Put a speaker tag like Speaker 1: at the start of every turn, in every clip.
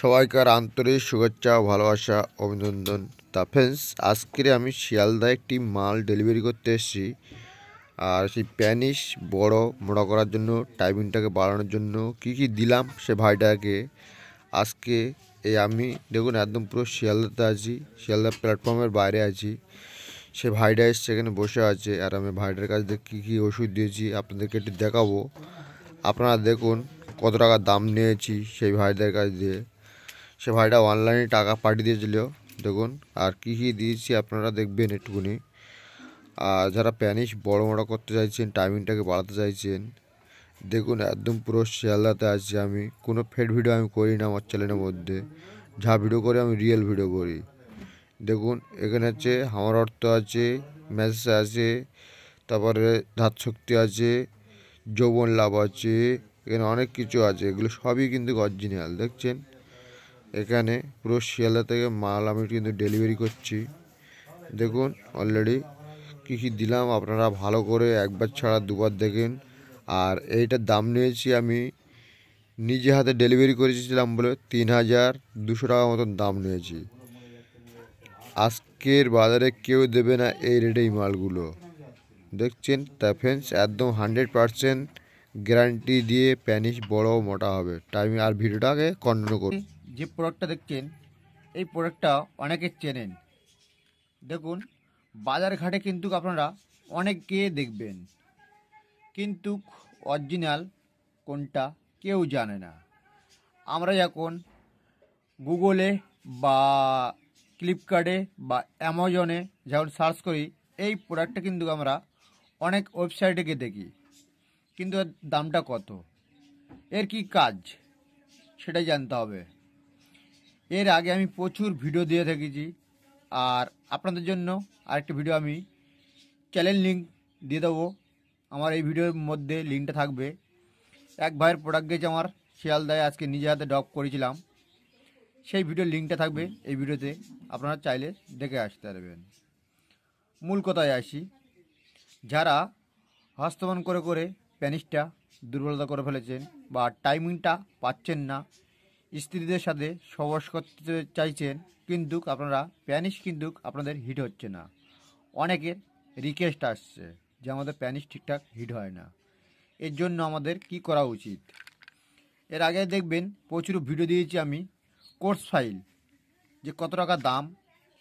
Speaker 1: সবাইকার আন্তরিক শুভেচ্ছা ভালোবাসা অভিনন্দন। তা ফ্রেন্ডস, আজকে আমি শিয়ালদায় একটি মাল ডেলিভারি করতে এসেছি। আর সেই প্যানিস বড় মোটা করার জন্য, টাইমিংটাকে বাড়ানোর জন্য কি কি দিলাম সে ভাইটাকে আজকে আমি দেখুন একদম পুরো শিয়ালদাতে আছি, শিয়ালদা প্ল্যাটফর্মের বাইরে আছি। সে ভাইটা এসে এখানে বসে আছে আর আমি ভাইটার কাছ থেকে কী কী ওষুধ দিয়েছি আপনাদেরকে একটু দেখাবো। আপনারা দেখুন কত টাকা দাম নিয়েছি সেই ভাইদের কাছ দিয়ে। সে ভাইটা অনলাইনে টাকা পাঠিয়ে দিয়েছিল দেখুন। আর কী কী দিয়েছি আপনারা দেখবেন একটুকুনি। আর যারা প্যানিস বড় মোটা করতে চাইছেন, টাইমিংটাকে বাড়াতে চাইছেন, দেখুন একদম পুরো শিয়ালদাতে আছি আমি। কোনো ফেড ভিডিও আমি করি না আমার চ্যানেলের মধ্যে। যা ভিডিও করি আমি রিয়েল ভিডিও করি। দেখুন এখানে আছে আমার অর্থ আছে, মেসেজ আছে, তারপরে ধাত শক্তি আছে, যৌবন লাভ আছে, এখানে অনেক কিছু আছে। এগুলো সবই কিন্তু অরিজিনাল। দেখছেন এখানে পুরো শিয়ালদা থেকে মাল আমি কিন্তু ডেলিভারি করছি। দেখুন অলরেডি কী কী দিলাম আপনারা ভালো করে একবার ছাড়া দুবার দেখেন। আর এইটার দাম নিয়েছি আমি নিজে হাতে ডেলিভারি করেছিলাম বলে ৩,২০০ টাকা মতন দাম নিয়েছি। আজকের বাজারে কেউ দেবে না এই রেটেই মালগুলো। দেখছেন তা ফ্রেন্ডস, একদম 100% গ্যারান্টি দিয়ে প্যানিস বড় মোটা হবে। টাইমিং আর ভিডিওটাকে কন্টিনিউ করুন।
Speaker 2: যে প্রোডাক্টটা দেখছেন এই প্রোডাক্টটা অনেকে চেনেন। দেখুন বাজার ঘাটে কিন্তু আপনারা অনেককে দেখবেন, কিন্তু অরিজিনাল কোনটা কেউ জানে না। আমরা যখন গুগলে বা ফ্লিপকার্টে বা অ্যামাজনে যখন সার্চ করি, এই প্রোডাক্টটা কিন্তু আমরা অনেক ওয়েবসাইটে গিয়ে দেখি, কিন্তু এর দামটা কত, এর কি কাজ সেটাই জানতে হবে। এর আগে আমি প্রচুর ভিডিও দিয়ে থেকেছি। আর আপনাদের জন্য আরেকটি ভিডিও আমি চ্যানেল লিঙ্ক দিয়ে দেবো, আমার এই ভিডিওর মধ্যে লিঙ্কটা থাকবে। এক ভাইয়ের প্রোডাক্ট গেছে আমার শিয়ালদায়, আজকে নিজে হাতে ড্রপ করেছিলাম, সেই ভিডিওর লিঙ্কটা থাকবে এই ভিডিওতে, আপনারা চাইলে দেখে আসতে পারবেন। মূল কথায় আসি, যারা হস্তমন করে করে প্যানিসটা দুর্বলতা করে ফেলেছেন বা টাইমিংটা পাচ্ছেন না, স্ত্রীদের সাথে সহবাস করতে চাইছেন, কিন্তু আপনারা প্যানিস কিন্তু আপনাদের হিট হচ্ছে না। অনেকের রিকোয়েস্ট আসছে যে আমাদের প্যানিস ঠিকঠাক হিট হয় না। এর জন্য আমাদের কি করা উচিত? এর আগে দেখবেন প্রচুর ভিডিও দিয়েছি আমি কোর্স ফাইল, যে কত টাকা দাম,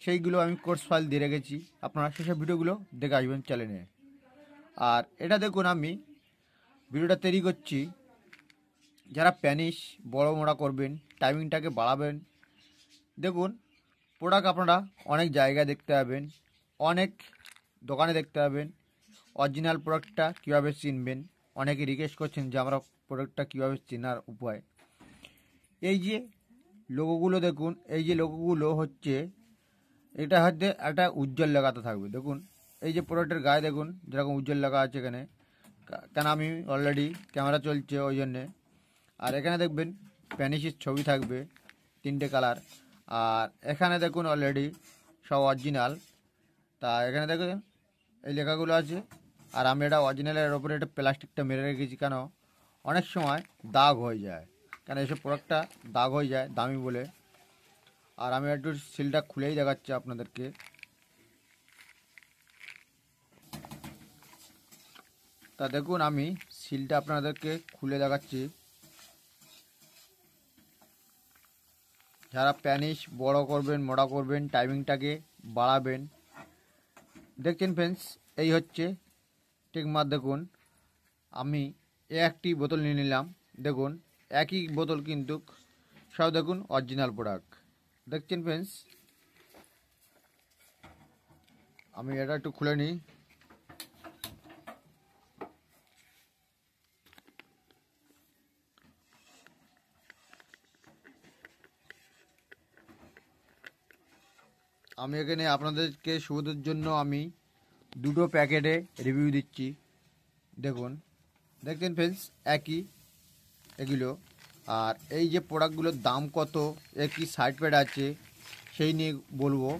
Speaker 2: সেইগুলো আমি কোর্স ফাইল দিয়ে রেখেছি, আপনারা সেসব ভিডিওগুলো দেখে আসবেন চ্যানেলে। আর এটা দেখুন আমি ভিডিওটা তৈরি করছি, যারা প্যানিস বড় মোড়া করবেন, টাইমিংটাকে বাড়াবেন। দেখুন প্রোডাক্ট আপনারা অনেক জায়গায় দেখতে পাবেন, অনেক দোকানে দেখতে পাবেন। অরিজিনাল প্রোডাক্টটা কীভাবে চিনবেন, অনেকে রিকোয়েস্ট করছেন যে আমরা প্রোডাক্টটা কীভাবে চেনার উপায়। এই যে লোগোগুলো দেখুন, এই যে লোগোগুলো হচ্ছে, এটা হচ্ছে একটা উজ্জ্বল লেখাতে থাকবে। দেখুন এই যে প্রোডাক্টের গায়ে দেখুন যেরকম উজ্জ্বল লেখা আছে এখানে, কেন আমি অলরেডি ক্যামেরা চলছে ওই জন্যে। আর এখানে দেখবেন প্যানিসের ছবি থাকবে 3টে কালার। আর এখানে দেখুন অলরেডি সব অরিজিনাল। তা এখানে দেখুন এই লেখাগুলো আছে। আর আমি এটা অরিজিনালের ওপরে একটা প্লাস্টিকটা মেরে রেখেছি, কেন অনেক সময় দাগ হয়ে যায়, কেন এসব প্রোডাক্টটা দাগ হয়ে যায় দামি বলে। আর আমি একটু সিলটা খুলেই দেখাচ্ছি আপনাদেরকে। তা দেখুন আমি সিলটা আপনাদেরকে খুলে দেখাচ্ছি। যারা প্যানিস বড় করবেন, মোটা করবেন, টাইমিংটাকে বাড়াবেন, দেখছেন ফ্রেন্ডস এই হচ্ছে টেকমার। দেখুন আমি একটি বোতল নিয়ে নিলাম, দেখুন একই বোতল কিন্তু সব দেখুন অরিজিনাল প্রোডাক্ট। দেখছেন ফ্রেন্ডস, আমি এটা একটু খুলে নিই। আমি এখানে আপনাদেরকে সুবিধার জন্য আমি দুটো প্যাকেটে রিভিউ দিচ্ছি। দেখুন দেখছেন ফ্রেন্ডস একই এগুলো। আর এই যে প্রোডাক্টগুলোর দাম কত, এর কী সাইড প্যাড আছে সেই নিয়ে বলবো।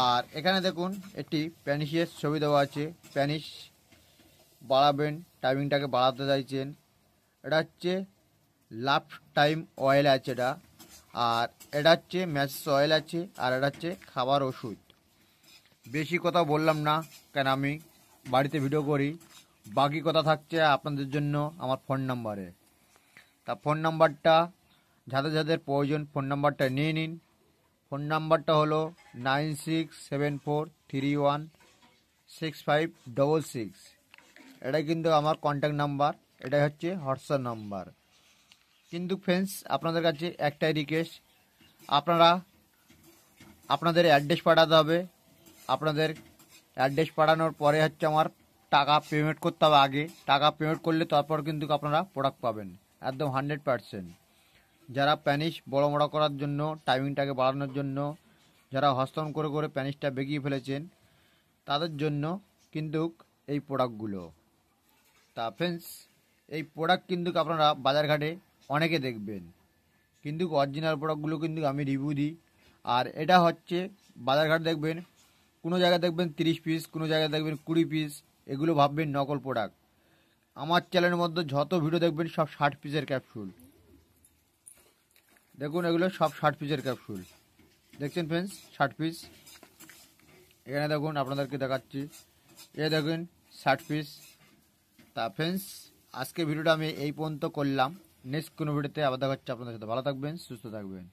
Speaker 2: আর এখানে দেখুন একটি প্যানিসের ছবি দেওয়া আছে, প্যানিস বাড়াবেন, টাইমিংটাকে বাড়াতে চাইছেন, এটা হচ্ছে লাফ টাইম অয়েল আছে এটা। আর এটা হচ্ছে ম্যাচ অয়েল আছে, আর এটা হচ্ছে খাবার ওষুধ। বেশি কথা বললাম না, কেন আমি বাড়িতে ভিডিও করি। বাকি কথা থাকছে আপনাদের জন্য আমার ফোন নাম্বারে। তা ফোন নাম্বারটা যাদের যাদের প্রয়োজন ফোন নাম্বারটা নিয়ে নিন। ফোন নাম্বারটা হলো 9674316566। এটা কিন্তু আমার কন্ট্যাক্ট নাম্বার, এটাই হচ্ছে হোয়াটসঅ্যাপ নাম্বার। কিন্তু ফ্রেন্ডস, আপনাদের কাছে একটাই রিকোয়েস্ট, আপনারা আপনাদের অ্যাড্রেস পাঠাতে হবে। আপনাদের অ্যাড্রেস পাঠানোর পরে হচ্ছে আমার টাকা পেমেন্ট করতে হবে আগে। টাকা পেমেন্ট করলে তারপর কিন্তু আপনারা প্রোডাক্ট পাবেন একদম 100%। যারা প্যানিশ বড় বড় করার জন্য, টাইমিংটাকে বাড়ানোর জন্য, যারা হস্তন করে করে প্যানিশটা বেগিয়ে ফেলেছেন, তাদের জন্য কিন্তু এই প্রোডাক্টগুলো। তা ফ্রেন্ডস, এই প্রোডাক্ট কিন্তু আপনারা বাজারঘাটে অনেকে দেখবেন, কিন্তু অরিজিনাল প্রোডাক্টগুলো কিন্তু আমি রিভিউ দিই। আর এটা হচ্ছে বাজারঘাট দেখবেন, কোনো জায়গায় দেখবেন 30 পিস, কোনো জায়গায় দেখবেন 20 পিস, এগুলো ভাববেন নকল প্রোডাক্ট। আমার চ্যানেলের মধ্যে যত ভিডিও দেখবেন সব 60 পিসের ক্যাপসুল। দেখুন এগুলো সব 60 পিসের ক্যাপসুল, দেখছেন ফ্রেন্ডস, 60 পিস। এখানে দেখুন আপনাদেরকে দেখাচ্ছি, এ দেখুন 60 পিস। তা ফ্রেন্ডস, আজকে ভিডিওটা আমি এই পর্যন্ত করলাম। নেক্সট কোনো ভিডিওতে আবার দেখা হচ্ছে আপনাদের সাথে। ভালো থাকবেন, সুস্থ থাকবেন।